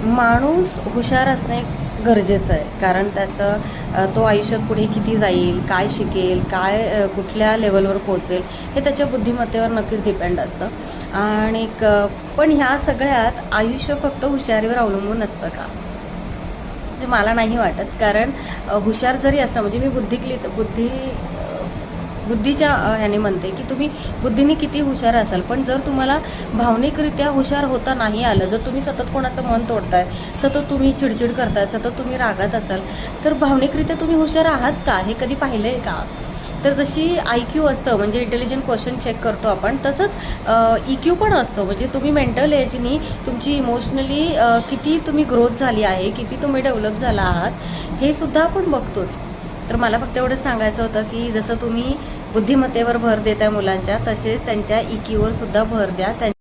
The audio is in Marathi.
माणूस हुशार असणे गरजेचं आहे, कारण तो आयुष्यात पुढे किती जाईल, काय शिकेल, कुठल्या लेवलवर पोहोचेल हे त्याच्या बुद्धिमत्तेवर नक्कीच डिपेंड असतं. आणि पण ह्या सगळ्यात आयुष्य फक्त हुशारीवर अवलंबून नसतं का? म्हणजे मला नाही वाटत. कारण हुशार जरी असतं, म्हणजे मी बुद्धीच्या ह्याने म्हणते की तुम्ही बुद्धीने किती हुशार असाल, पण जर तुम्हाला भावनिकरित्या हुशार होता नाही आलं, जर तुम्ही सतत कोणाचं मन तोडताय, सतत तुम्ही चिडचिड करताय, सतत तुम्ही रागात असाल, तर भावनिकरित्या तुम्ही हुशार आहात का हे कधी पाहिलं आहे का? तर जशी IQ असतं, म्हणजे इंटेलिजंट क्वेश्चन चेक करतो आपण, तसंच EQ पण असतो. म्हणजे तुम्ही मेंटल एजनी तुमची इमोशनली किती तुम्ही ग्रोथ झाली आहे, किती तुम्ही डेव्हलप झाला आहात, हे सुद्धा आपण बघतोच. तर मला फक्त एवढंच सांगायचं होतं की जसं तुम्ही बुद्धिमत्तेवर भर देताय मुलांच्या, तसेच त्यांच्या EQवर सुद्धा भर द्या.